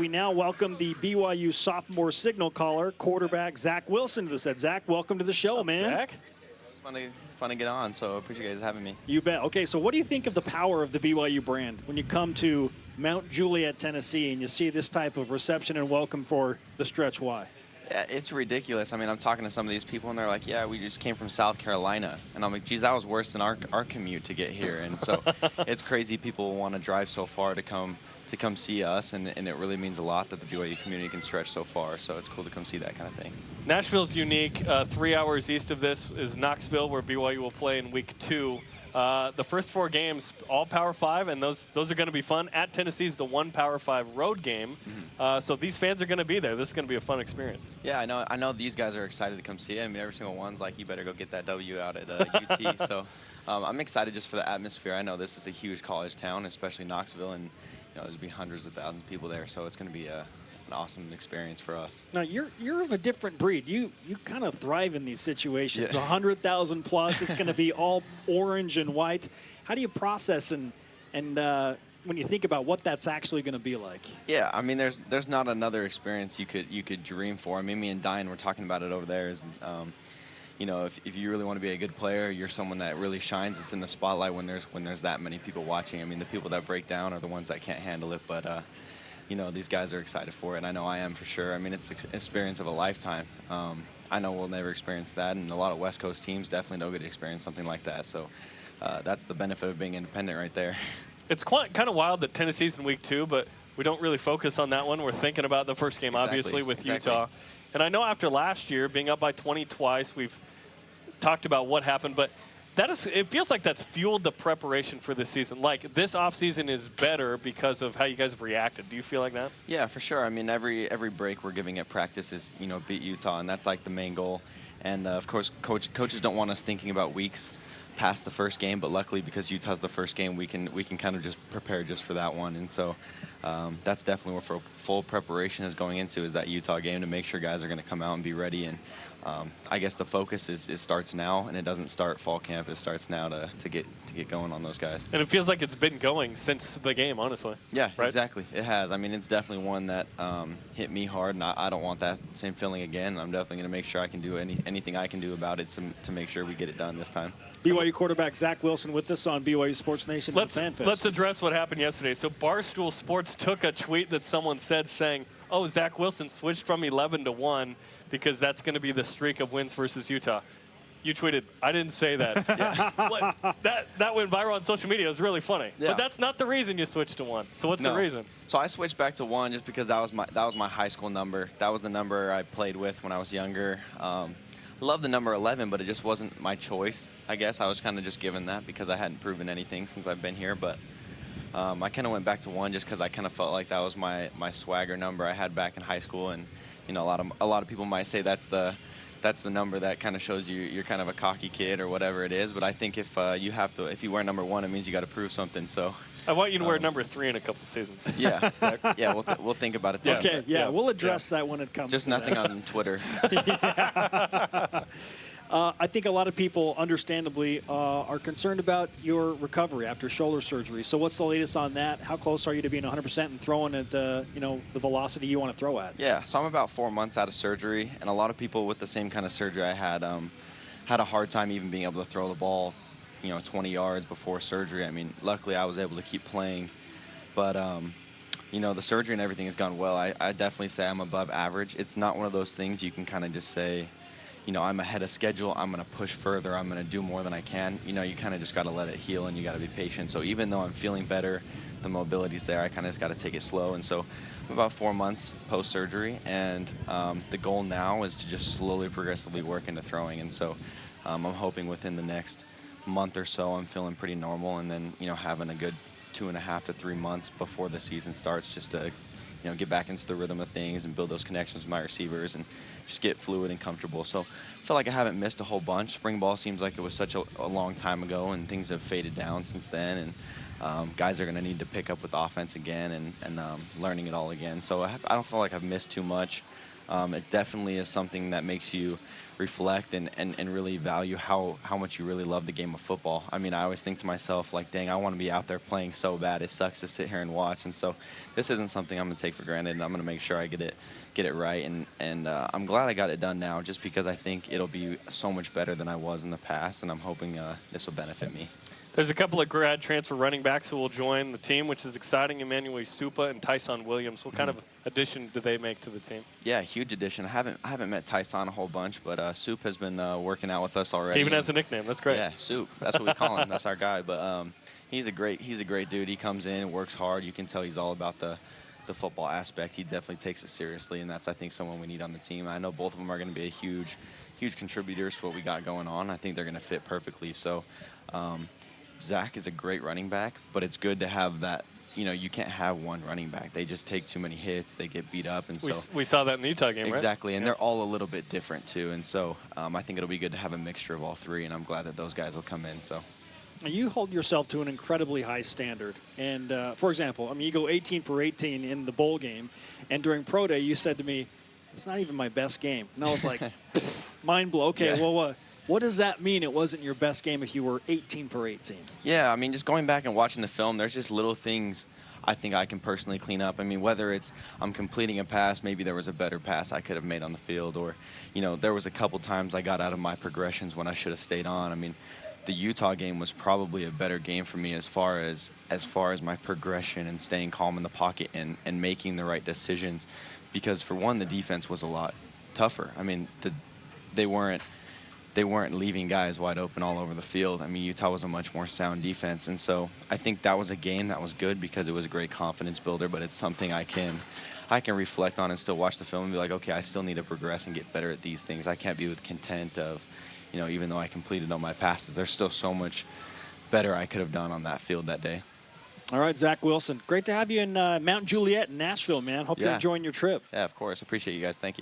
we now welcome the BYU sophomore signal caller, quarterback Zach Wilson to the set. Zach, welcome to the show, man. Zach? It's fun to get on, so I appreciate you guys having me. You bet. Okay, so what do you think of the power of the BYU brand when you come to Mount Juliet, Tennessee, and you see this type of reception and welcome for the Stretch Y? Yeah, it's ridiculous. I mean, I'm talking to some of these people, and they're like, yeah, we just came from South Carolina. And I'm like, geez, that was worse than our commute to get here. And so it's crazy people want to drive so far to come see us, and it really means a lot that the BYU community can stretch so far. So it's cool to come see that kind of thing. Nashville's unique. 3 hours east of this is Knoxville, where BYU will play in week 2. The first 4 games, all Power 5, and those are going to be fun. At Tennessee's the one Power 5 road game. So these fans are going to be there. This is going to be a fun experience. Yeah, I know these guys are excited to come see it. I mean, every single one's like, you better go get that W out at UT. So I'm excited just for the atmosphere. I know this is a huge college town, especially Knoxville, and there's be hundreds of thousands of people there. So it's going to be an awesome experience for us. Now, you're of a different breed. You kind of thrive in these situations. Yeah. 100,000 plus. It's going to be all orange and white. How do you process and when you think about what that's actually going to be like? Yeah, I mean, there's not another experience you could dream for. I mean, me and Diane were talking about it over there. If you really want to be a good player, you're someone that really shines. It's in the spotlight when there's that many people watching. I mean, the people that break down are the ones that can't handle it, but these guys are excited for it, and I know I am for sure. I mean, it's an experience of a lifetime. I know we'll never experience that, and a lot of West Coast teams definitely don't get to experience something like that. So that's the benefit of being independent right there. It's kind of wild that Tennessee's in week 2, but we don't really focus on that one. We're thinking about the first game, obviously, with Utah. And I know after last year, being up by 20 twice, we've talked about what happened, but it feels like that's fueled the preparation for this season. Like, this offseason is better because of how you guys have reacted. Do you feel like that? Yeah, for sure. I mean, every break we're giving at practice is, beat Utah, and that's like the main goal. And, of course, coaches don't want us thinking about weeks past the first game, but luckily because Utah's the first game, we can kind of just prepare just for that one. And so that's definitely what full preparation is going into, is that Utah game, to make sure guys are going to come out and be ready. And I guess the focus starts now, and it doesn't start fall camp. It starts now to get going on those guys. And it feels like it's been going since the game, honestly. Yeah, right? Exactly. It has. I mean, it's definitely one that hit me hard, and I don't want that same feeling again. I'm definitely going to make sure I can do anything I can do about it to make sure we get it done this time. BYU quarterback Zach Wilson with us on BYU Sports Nation Fan Fest. Let's address what happened yesterday. So Barstool Sports took a tweet that someone said saying, oh, Zach Wilson switched from 11 to 1 because that's going to be the streak of wins versus Utah. You tweeted, I didn't say that. That went viral on social media. It was really funny. Yeah. But that's not the reason you switched to 1. So what's the reason? So I switched back to 1 just because that was my high school number. That was the number I played with when I was younger. I love the number 11, but it just wasn't my choice. I guess I was kind of just given that because I hadn't proven anything since I've been here. But I kind of went back to 1 just because I kind of felt like that was my swagger number I had back in high school. And a lot of people might say that's the number that kind of shows you're kind of a cocky kid or whatever it is. But I think if you wear number 1, it means you got to prove something. So I want you to wear number 3 in a couple seasons. Yeah, yeah. We'll think about it. Yeah. Okay, yeah, we'll address that when it comes. Just to nothing that. on Twitter. I think a lot of people, understandably, are concerned about your recovery after shoulder surgery. So what's the latest on that? How close are you to being 100% and throwing at the velocity you want to throw at? Yeah, so I'm about 4 months out of surgery, and a lot of people with the same kind of surgery I had had a hard time even being able to throw the ball, 20 yards before surgery. I mean, luckily I was able to keep playing, but the surgery and everything has gone well. I definitely say I'm above average. It's not one of those things you can kind of just say, I'm ahead of schedule, I'm going to push further, I'm going to do more than I can. You kind of just got to let it heal, and you got to be patient. So even though I'm feeling better, the mobility's there, I kind of just got to take it slow. And so I'm about 4 months post-surgery, and the goal now is to just slowly, progressively work into throwing. And so I'm hoping within the next month or so I'm feeling pretty normal, and then, having a good 2.5 to 3 months before the season starts just to get back into the rhythm of things and build those connections with my receivers and just get fluid and comfortable. So I feel like I haven't missed a whole bunch. Spring ball seems like it was such a long time ago, and things have faded down since then. And guys are going to need to pick up with offense again and learning it all again. So I don't feel like I've missed too much. It definitely is something that makes you reflect and really value how much you really love the game of football. I mean, I always think to myself, like, dang, I want to be out there playing so bad. It sucks to sit here and watch. And so this isn't something I'm going to take for granted, and I'm going to make sure I get it right. And I'm glad I got it done now, just because I think it'll be so much better than I was in the past, and I'm hoping this will benefit me. There's a couple of grad transfer running backs who will join the team, which is exciting. Emmanuel Supa and Tyson Williams. What kind of addition do they make to the team? Yeah, huge addition. I haven't met Tyson a whole bunch, but Soup has been working out with us already. He even has a nickname. That's great. Yeah, Soup. That's what we call him. That's our guy. But he's a great dude. He comes in, works hard. You can tell he's all about the football aspect. He definitely takes it seriously, and that's, I think, someone we need on the team. I know both of them are going to be a huge contributors to what we got going on. I think they're going to fit perfectly. So Zach is a great running back, but it's good to have that. You know, you can't have one running back. They just take too many hits. They get beat up, and so we saw that in the Utah game, exactly. Right? And they're all a little bit different too. And so I think it'll be good to have a mixture of all three. And I'm glad that those guys will come in. So you hold yourself to an incredibly high standard. And for example, I mean, you go 18 for 18 in the bowl game, and during pro day, you said to me, "It's not even my best game." And I was like, mind blow. Okay, yeah. Well. What does that mean it wasn't your best game if you were 18 for 18? Yeah, I mean, just going back and watching the film, there's just little things I think I can personally clean up. I mean, whether it's I'm completing a pass, maybe there was a better pass I could have made on the field, or, you know, there was a couple times I got out of my progressions when I should have stayed on. I mean, the Utah game was probably a better game for me as far as my progression and staying calm in the pocket and making the right decisions, because for one, the defense was a lot tougher. I mean, they weren't leaving guys wide open all over the field. I mean, Utah was a much more sound defense. And so I think that was a game that was good because it was a great confidence builder, but it's something I can reflect on and still watch the film and be like, okay, I still need to progress and get better at these things. I can't be with content of, you know, even though I completed all my passes, there's still so much better I could have done on that field that day. All right, Zach Wilson. Great to have you in Mount Juliet in Nashville, man. Hope you're enjoying your trip. Yeah, of course. Appreciate you guys. Thank you.